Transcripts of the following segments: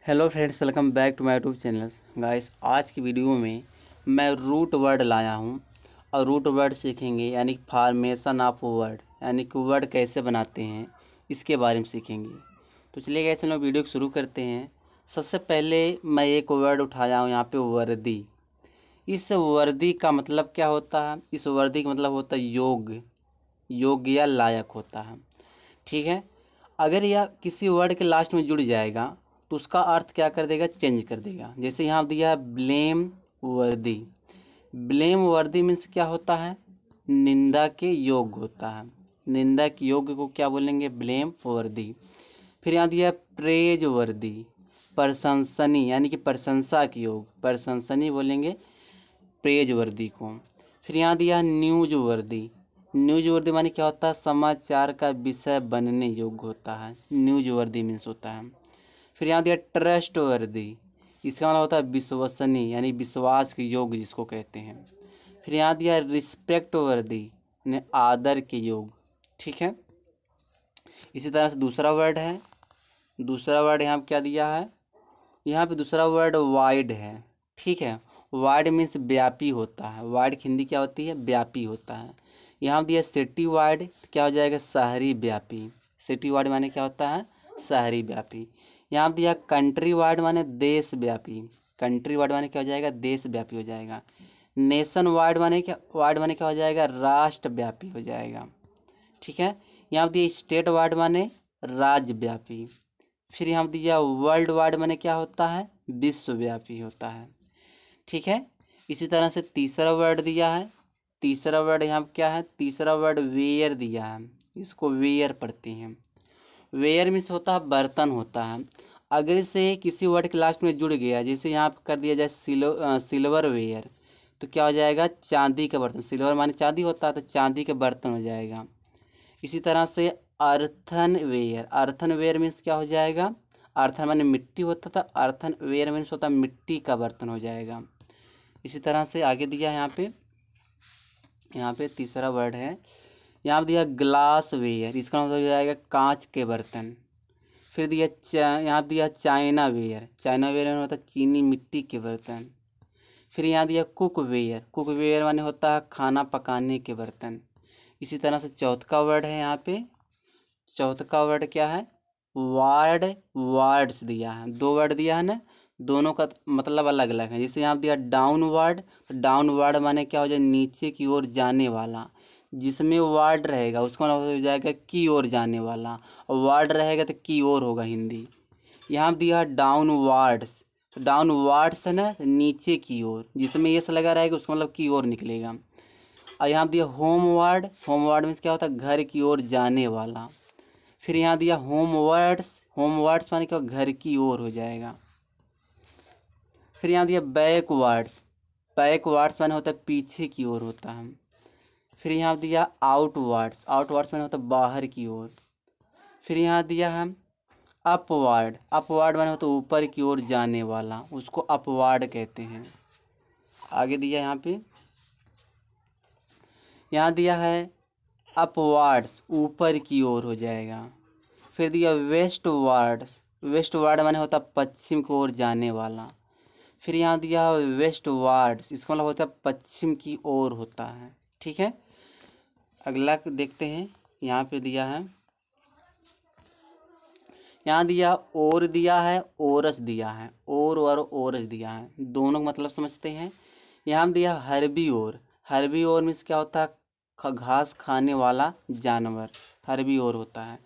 Hello friends, welcome back to my YouTube channel. Guys, आज की video में मैं रूट वर्ड लाया हूं और रूट वर्ड सीखेंगे, यानी फॉर्मेशन ऑफ वर्ड, यानी कि वर्ड कैसे बनाते हैं इसके बारे में सीखेंगे। तो चलिए गाइस, हम लोग वीडियो को शुरू करते हैं। सबसे पहले मैं एक वर्ड उठाया हूं यहाँ पे, वर्दी। इस वर्दी का मतलब क्या होता है? इस वर्दी का मतलब होता है योग्य, योग्य या लायक होता है। ठीक है। अगर यह किसी वर्ड के लास्ट में जुड़ जाएगा तो उसका अर्थ क्या कर देगा? चेंज कर देगा। जैसे यहाँ दिया है ब्लेम वर्दी। ब्लेम वर्दी मीन्स क्या होता है? निंदा के योग्य होता है। निंदा के योग्य को क्या बोलेंगे? ब्लेम वर्दी। फिर यहाँ दिया है प्रेज वर्दी, प्रशंसनीय, यानी कि प्रशंसा के योग्य, प्रशंसनीय बोलेंगे प्रेज वर्दी को। फिर यहाँ दिया है न्यूज वर्दी। न्यूज वर्दी माने क्या होता है? समाचार का विषय बनने योग्य होता है, न्यूज वर्दी मीन्स होता है। फिर यहाँ दिया ट्रस्ट वर्दी। इसका मतलब होता है विश्वसनीय, यानी विश्वास के योग्य जिसको कहते हैं। फिर यहाँ दिया रिस्पेक्ट वर्दी, यानी आदर के योग्य। ठीक है। इसी तरह से दूसरा वर्ड है। दूसरा वर्ड यहाँ पे क्या दिया है? यहाँ पे दूसरा वर्ड वाइड है। ठीक है। वाइड मीन्स व्यापी होता है। वाइड की हिंदी क्या होती है? व्यापी होता है। यहाँ दिया सिटी वाइड, क्या हो जाएगा? शहरी व्यापी। सिटी वाइड माने क्या होता है? शहरी व्यापी। यहाँ दिया कंट्री वाइड माने देश व्यापी। कंट्री वाइड माने क्या हो जाएगा? देश व्यापी हो जाएगा। नेशन वाइड माने क्या? वाइड माने क्या हो जाएगा? राष्ट्र व्यापी हो जाएगा। ठीक है। यहाँ दिया स्टेट वाइड माने राज्य व्यापी। फिर यहाँ दिया वर्ल्ड वाइड माने क्या होता है? विश्वव्यापी होता है। ठीक है। इसी तरह से तीसरा वर्ड दिया है। तीसरा वर्ड यहाँ पे क्या है? तीसरा वर्ड वेयर दिया है। इसको वेयर पढ़ते हैं। वेयर मीन्स होता है बर्तन होता है। अगर इसे किसी वर्ड के लास्ट में जुड़ गया, जैसे यहाँ पे कर दिया जाए सिल्वर वेयर, तो क्या हो जाएगा? चांदी का बर्तन। सिल्वर माने चांदी होता है, तो चांदी के बर्तन हो जाएगा। इसी तरह से अर्थनवेयर। अर्थनवेयर मीन्स क्या हो जाएगा? अर्थन माने मिट्टी होता था, अर्थनवेयर मीन्स होता है मिट्टी का बर्तन हो जाएगा। इसी तरह से आगे दिया है यहाँ पे तीसरा वर्ड है। यहाँ पे दिया ग्लास वेयर। इसका मतलब हो जाएगा कांच के बर्तन। फिर दिया यहाँ पे दिया चाइना वेयर। चाइना वेयर में होता है चीनी मिट्टी के बर्तन। फिर यहाँ दिया कुक वेयर। कुक वेयर माने होता है खाना पकाने के बर्तन। इसी तरह से चौथा वर्ड है यहाँ पे। चौथा वर्ड क्या है? वार्ड। वार्ड्स दिया है। दो वर्ड दिया है ना, दोनों का मतलब अलग अलग है। जैसे यहाँ दिया डाउन वार्ड, तो डाउन वार्ड माने क्या हो जाए? नीचे की ओर जाने वाला। जिसमें वार्ड रहेगा उसका मतलब हो जाएगा की ओर जाने वाला, और वार्ड रहेगा तो की ओर होगा हिंदी। यहाँ दिया डाउन वार्ड्स। तो डाउन वार्ड्स है ना, नीचे की ओर, जिसमें ये लगा रहेगा उसका मतलब की ओर निकलेगा। और यहाँ दिया होम वार्ड। होम वार्ड में क्या होता है? घर की ओर जाने वाला। फिर यहाँ दिया होम वर्ड्स। होम वर्ड्स माने क्या? घर की ओर हो जाएगा। फिर यहाँ दिया बैक वर्ड्स। बैक वर्ड्स माने होता है पीछे की ओर होता है। फिर यहाँ दिया आउट वर्ड्स। आउट वर्ड्स माने होता है बाहर की ओर। फिर यहाँ दिया है अपवार्ड। अपवार्ड माने होता है ऊपर की ओर जाने वाला, उसको अपवार्ड कहते हैं। आगे दिया यहाँ दिया है अपवार्ड्स, ऊपर की ओर हो जाएगा। फिर दिया वेस्ट वार्ड्स। वेस्ट वार्ड माने होता है पश्चिम की ओर जाने वाला। फिर यहाँ दिया वेस्ट वार्ड्स, इसका मतलब होता है पश्चिम की ओर होता है। ठीक है। अगला देखते हैं। यहाँ पे दिया है, यहाँ दिया और दिया है, ओरस दिया है। और ओरस दिया है, दोनों का मतलब समझते हैं। यहाँ दिया हर्बी और। हर्बी और मीन्स क्या होता है? घास खाने वाला जानवर हर्बी और होता है।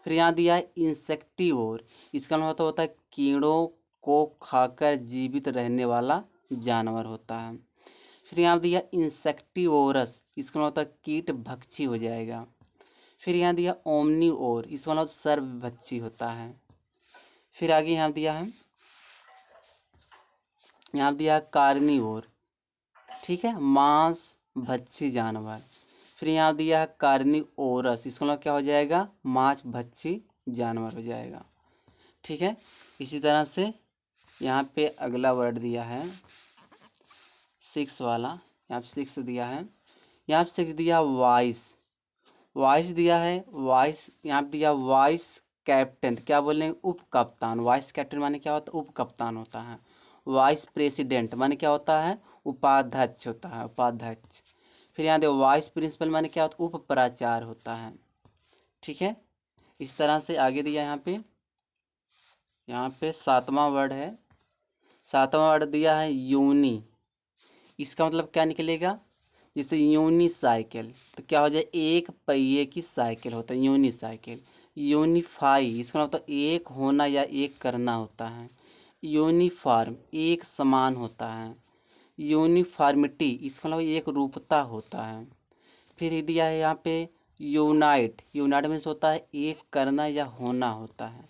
फिर यहाँ दिया है इंसेक्टिवोर। इसका मतलब होता है कीड़ों को खाकर जीवित रहने वाला जानवर होता है। फिर यहाँ दिया इंसेक्टिवोरस। इसका मतलब होता है कीट भक्षी हो जाएगा। फिर यहाँ दिया ओमनी और। इसका मतलब सर्वभक्षी होता है। फिर आगे यहाँ दिया कार्निवोर। ठीक है, मांस भक्षी जानवर। फिर यहाँ दिया है कार्निओरस। इसका मतलब क्या हो जाएगा? मांस भक्षी जानवर हो जाएगा। ठीक है। इसी तरह से यहाँ पे अगला वर्ड दिया है सिक्स वाला। यहाँ पे सिक्स दिया है। यहाँ पे सिक्स दिया वॉइस। वॉइस दिया है। वॉइस यहाँ पे दिया वॉइस कैप्टन, क्या बोलेंगे, उप कप्तान। वाइस कैप्टन माने क्या होता है, उप कप्तान होता है। वाइस प्रेसिडेंट माने क्या होता है, उपाध्यक्ष होता है, उपाध्यक्ष। फिर यहाँ देखो वाइस प्रिंसिपल माने क्या होता है, उप प्राचार्य होता है। ठीक है, इस तरह से आगे दिया यहाँ पे 7वां वर्ड है। 7वां वर्ड दिया है यूनी। इसका मतलब क्या निकलेगा, जैसे यूनी साइकिल, तो क्या हो जाए, एक पहिए की साइकिल होता है यूनी साइकिल। यूनिफाई, इसका मतलब एक होना या एक करना होता है। यूनिफॉर्म, एक समान होता है। यूनिफॉर्मिटी, इसका मतलब एक रूपता होता है। फिर ये दिया है यहाँ पे यूनाइट। यूनाइट मीन्स होता है एक करना या होना होता है।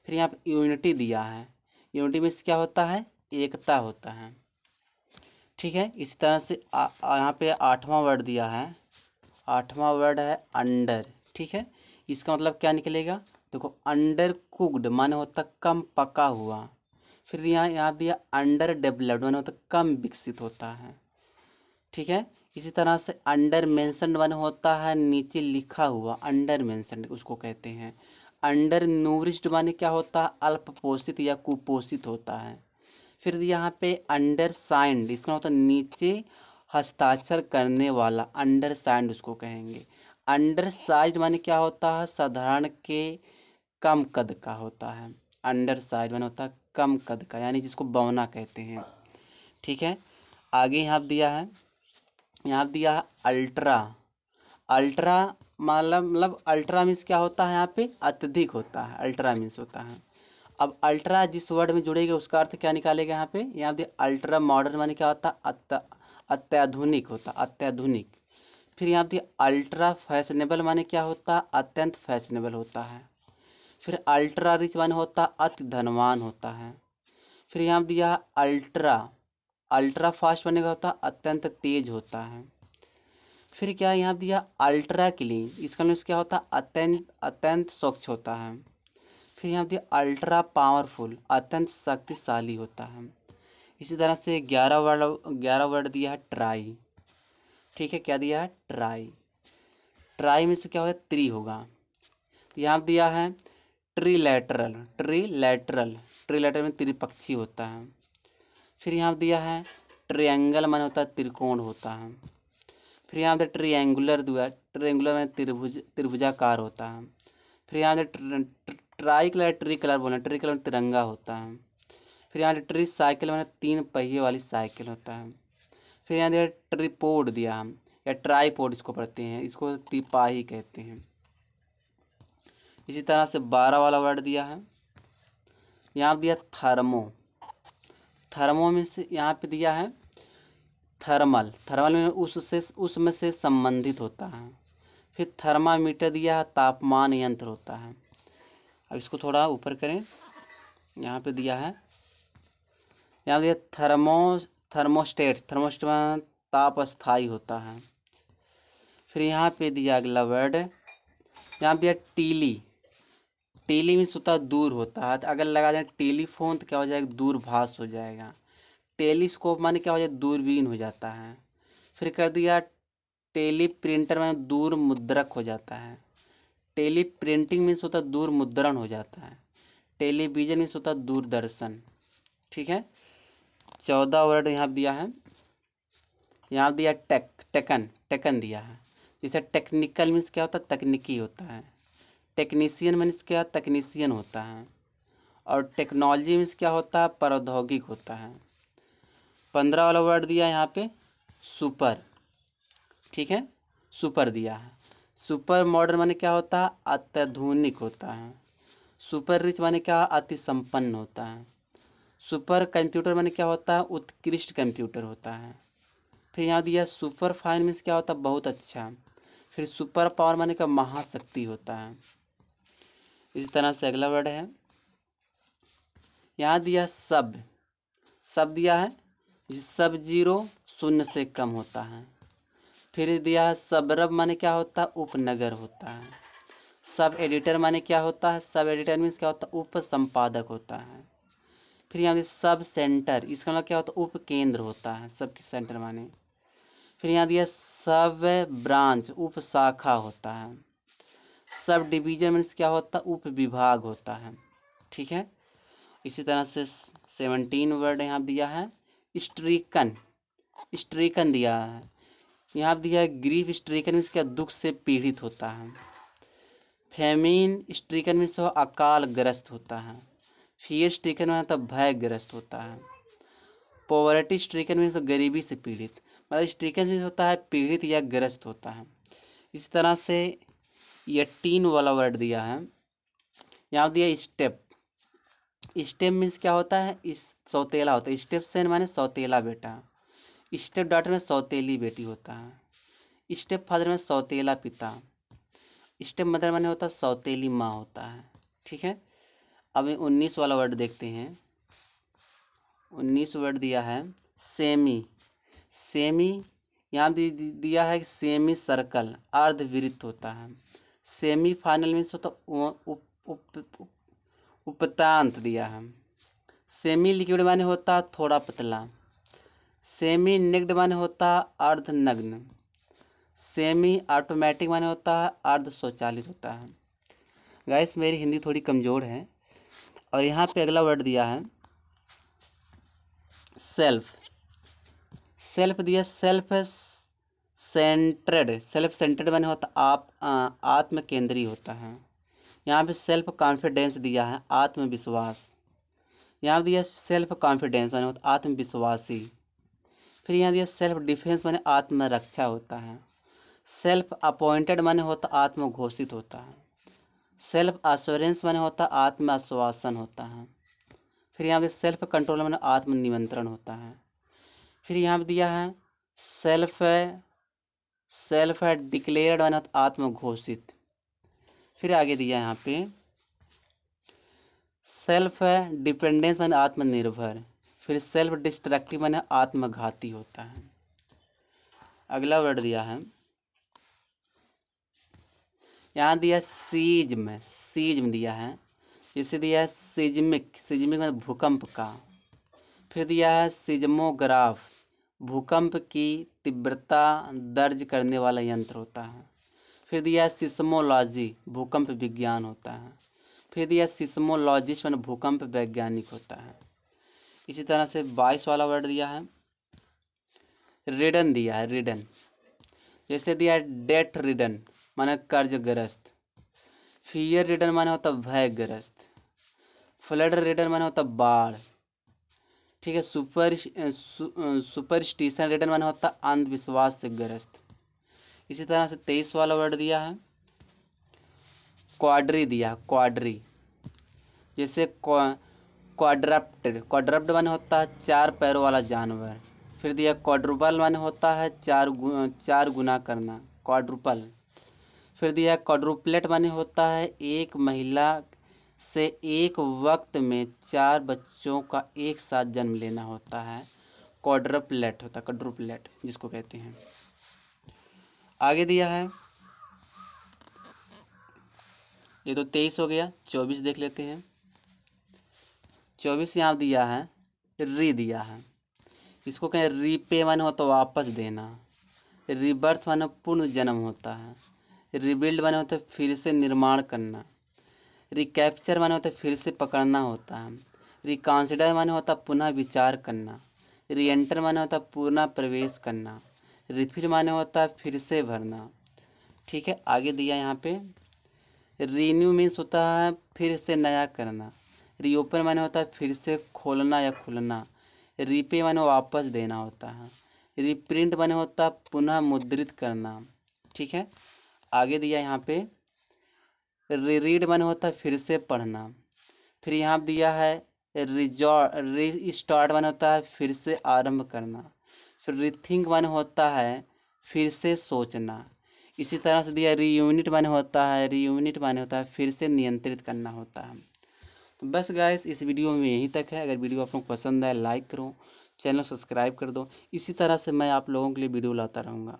फिर यहाँ पे यूनिटी दिया है। यूनिटी मीन्स क्या होता है, एकता होता है। ठीक है, इस तरह से यहाँ पे 8वां वर्ड दिया है। 8वां वर्ड है अंडर। ठीक है, इसका मतलब क्या निकलेगा, देखो अंडर कुक्ड माने होता कम पका हुआ। फिर यहाँ दिया अंडर डेवलप्ड माने होता कम विकसित होता है। ठीक है, इसी तरह से अंडर मेंशन्ड माने होता है नीचे लिखा हुआ, अंडर मेंशन्ड उसको कहते हैं। अंडर नूरिश्ड माने क्या होता है, अल्प पोषित या कुपोषित होता है। फिर यहाँ पे अंडर साइंड, इसका मतलब नीचे हस्ताक्षर करने वाला, अंडर साइंड उसको कहेंगे। अंडर साइज माने क्या होता है, साधारण के कम कद का होता है। अंडर साइज माने होता है कम कद का, यानी जिसको बौना कहते हैं। ठीक है, आगे यहाँ दिया है अल्ट्रा। अल्ट्रा मतलब अल्ट्रा मीन्स क्या होता है, यहाँ पे अत्यधिक होता है, अल्ट्रा मीन्स होता है। अब अल्ट्रा जिस वर्ड में जुड़ेगा उसका अर्थ क्या निकालेगा, यहाँ पे अल्ट्रा मॉडर्न माने क्या होता है, अत्याधुनिक होता, अत्याधुनिक। फिर यहाँ पे अल्ट्रा फैशनेबल माने क्या होता है, अत्यंत फैशनेबल होता है। फिर अल्ट्रा रिच माने होता है अति धनवान होता है। फिर यहाँ दिया अल्ट्रा, अल्ट्रा फास्ट माने क्या होता है, अत्यंत तेज होता है। फिर क्या यहाँ दिया अल्ट्रा क्लीन, इसका मीन्स क्या होता है, अत्यंत अत्यंत स्वच्छ होता है। फिर यहाँ दिया अल्ट्रा पावरफुल, अत्यंत शक्तिशाली होता है। इसी तरह से 11 वर्ड दिया है ट्राई। ठीक है, क्या दिया है, ट्राई। ट्राई में से क्या होगा, त्रि होगा। तो यहाँ दिया है ट्रीलैटरल, ट्रीलैटरल, ट्रीलैटरल में त्रिपक्षी होता है। फिर यहाँ दिया है ट्रायंगल माने होता है त्रिकोण होता है। फिर यहाँ पे ट्रिएंगुलर दिया है, ट्रिएंगुलर में त्रिभुजाकार होता है। फिर यहाँ पे ट्राई कलर, ट्री कलर बोला, ट्री कलर में तिरंगा होता है। फिर यहाँ ट्री साइकिल में 3 पहिए वाली साइकिल होता है। फिर यहाँ दिया ट्रीपोड दिया हम, या ट्राईपोड इसको पढ़ते हैं, इसको तिपाही कहते हैं। इसी तरह से 12 वाला वर्ड दिया है, यहाँ दिया थर्मो। थर्मो में से यहाँ पे दिया है थर्मल, थर्मल में उसमें से संबंधित होता है। फिर थर्मामीटर दिया है, तापमान यंत्र होता है। अब इसको थोड़ा ऊपर करें, यहाँ पे दिया है, यहाँ दिया थर्मोस्टेट, थर्मोस्टेट में ताप अस्थाई होता है। फिर यहाँ पे दिया अगला वर्ड, यहाँ दिया टीली। टीली मीन्स होता है दूर होता है, तो अगर लगा दें टेलीफोन तो क्या हो जाएगा, दूरभाष हो जाएगा। टेलीस्कोप माने क्या हो जाए, दूरबीन हो जाता है। फिर कर दिया टेली प्रिंटर में दूर मुद्रक हो जाता है। टेली प्रिंटिंग मीन्स होता है दूर मुद्रण हो जाता है। टेलीविजन मीन्स होता है दूरदर्शन। ठीक है, 14 वर्ड यहाँ दिया है, यहाँ दिया टेकन, टेकन दिया है। जैसे टेक्निकल मीन्स क्या होता है, तकनीकी होता है। टेक्नीशियन मीन्स क्या, तकनीशियन होता है। और टेक्नोलॉजी मीन्स क्या होता है, प्रौद्योगिक होता है। 15 वाला वर्ड दिया है यहाँ पे सुपर। ठीक है, सुपर दिया है। सुपर मॉडर्न माने क्या होता है, अत्याधुनिक होता है। सुपर रिच माने क्या, अति संपन्न होता है। सुपर कंप्यूटर माने क्या होता है, उत्कृष्ट कंप्यूटर होता है। फिर यहाँ दिया सुपर फाइन मीन्स क्या होता है, बहुत अच्छा। फिर सुपर पावर माने क्या, महाशक्ति होता है। इसी तरह से अगला वर्ड है, यहाँ दिया सब, सब दिया है, सब जीरो शून्य से कम होता है। फिर दिया है सबरब माने क्या होता है, उपनगर होता है। सब एडिटर माने क्या होता है, सब एडिटर मीन्स क्या होता है, उप संपादक होता है। फिर यहाँ सब सेंटर, इसका मतलब क्या होता है, उप केंद्र होता है, सब सेंटर माने। फिर यहाँ दिया सब ब्रांच, उप शाखा होता है। सब डिवीजन मीन्स क्या होता है, उप विभाग होता है। ठीक है, इसी तरह से 17 वर्ड यहाँ दिया है। स्ट्रीकन, स्ट्रीकन दिया है। यहाँ दिया है ग्रीफ स्ट्रीकन मीन्स क्या, दुख से पीड़ित होता है। फेमिन स्ट्रीकन मीन्स अकाल ग्रस्त होता है। फियर स्ट्रीकन मतलब भयग्रस्त होता है। पॉवर्टी स्ट्रीकन मीन्स गरीबी से पीड़ित, मतलब स्ट्रीकन मीन्स होता है पीड़ित या ग्रस्त होता है। इस तरह से ये 3 वाला वर्ड दिया है। यहाँ दिया स्टेप, स्टेप मीन्स क्या होता है, इस सौतेला होता है। स्टेप सेन माने सौतेला बेटा, स्टेप डॉटर में सौतेली बेटी होता है। स्टेप फादर में सौतेला पिता, स्टेप मदर माने होता है सौतेली माँ होता है। ठीक है, अब 19 वाला वर्ड देखते हैं। 19 वर्ड दिया है सेमी, सेमी यहाँ दिया है सेमी सर्कल, अर्धवृत्त होता है। सेमी फाइनल मीन्स होता उपतांत दिया है। सेमी लिक्विड माने होता थोड़ा पतला। सेमी नेक्ड माने होता अर्धनग्न। सेमी ऑटोमेटिक माने होता है अर्ध स्वचालित होता है। गाइस मेरी हिंदी थोड़ी कमजोर है। और यहाँ पे अगला वर्ड दिया है सेल्फ, सेल्फ दिया सेल्फ सेंट्रेड, सेल्फ सेंट्रेड माने होता आप आत्म केंद्रीय होता है। यहाँ पे सेल्फ कॉन्फिडेंस दिया है आत्मविश्वास। यहाँ दिया सेल्फ कॉन्फिडेंस माने होता आत्मविश्वासी। फिर यहाँ दिया सेल्फ डिफेंस माने आत्मरक्षा होता है। सेल्फ अपॉइंटेड माने होता आत्मघोषित होता है। सेल्फ एश्योरेंस माने होता आत्म आश्वासन होता है। फिर यहाँ पे सेल्फ कंट्रोल माने आत्म नियंत्रण होता है। फिर यहाँ पे दिया है सेल्फ, सेल्फ डिक्लेयर्ड माने होता आत्मघोषित। फिर आगे दिया है यहाँ पे सेल्फ डिपेंडेंस माने आत्मनिर्भर। फिर सेल्फ डिस्ट्रक्टिव माने आत्मघाती होता है। अगला वर्ड दिया है, यहाँ दिया सीज्म, सीज्म दिया है। जैसे दिया है सिज्मिक, सिज्मिक मतलब भूकंप का। फिर दिया है सिज्मोग्राफ, भूकंप की तीव्रता दर्ज करने वाला यंत्र होता है। फिर दिया है सिस्मोलॉजी, भूकंप विज्ञान होता है। फिर दिया सिस्मोलॉजिस्ट मतलब भूकंप वैज्ञानिक होता है। इसी तरह से 22 वाला वर्ड दिया है रिडन दिया है, रिडन। जैसे दिया है डेट रिडन माने कर्जग्रस्त। फियर रिडन माने होता भयग्रस्त। फ्लड रिडन माने होता बाढ़। ठीक है, सुपरस्टिशन रिडन माने होता अंधविश्वास से ग्रस्त। इसी तरह से 23 वाला वर्ड दिया है क्वाड्री दिया, क्वाड्री। जैसे क्वाड्रप्टेड, क्वाड्रप्ट माने होता है 4 पैरों वाला जानवर। फिर दिया क्वाड्रुपल माने होता है 4 गुना करना, क्वाड्रुपल। फिर दिया क्वाड्रुपलेट माने होता है एक महिला से एक वक्त में 4 बच्चों का एक साथ जन्म लेना होता है, क्वाड्रुपलेट होता है, क्वाड्रुपलेट जिसको कहते हैं। आगे दिया है, ये तो 23 हो गया। 24 देख लेते हैं। 24 यहाँ दिया है री दिया है। इसको कहें रीपे माने होता वापस देना। रिबर्थ माने पुनः जन्म होता है। रिबिल्ड माने होता है फिर से निर्माण करना। रिकैप्चर माने होता है फिर से पकड़ना होता है। रिकॉन्सिडर माने होता है पुनः विचार करना। री एंटर माने होता है पुनः प्रवेश करना। रिफिल माने होता है फिर से भरना। ठीक है, आगे दिया यहाँ पे रीन्यू मीन्स होता है फिर से नया करना। रीओपन माने होता है फिर से खोलना या खुलना। रीपे माने वापस देना होता है। रीप्रिंट माने होता है पुनः मुद्रित करना। ठीक है, आगे दिया यहाँ पे रीड माने होता है फिर से पढ़ना। फिर यहाँ दिया है रीस्टार्ट माने होता है फिर से आरंभ करना। फिर रीथिंक माने होता है फिर से सोचना। इसी तरह से दिया रीयूनिट माने होता है, रीयूनिट माने होता है फिर से नियंत्रित करना होता है। तो बस गाइस इस वीडियो में यहीं तक है। अगर वीडियो आप लोग पसंद आए लाइक करो, चैनल सब्सक्राइब कर दो। इसी तरह से मैं आप लोगों के लिए वीडियो लाता रहूँगा।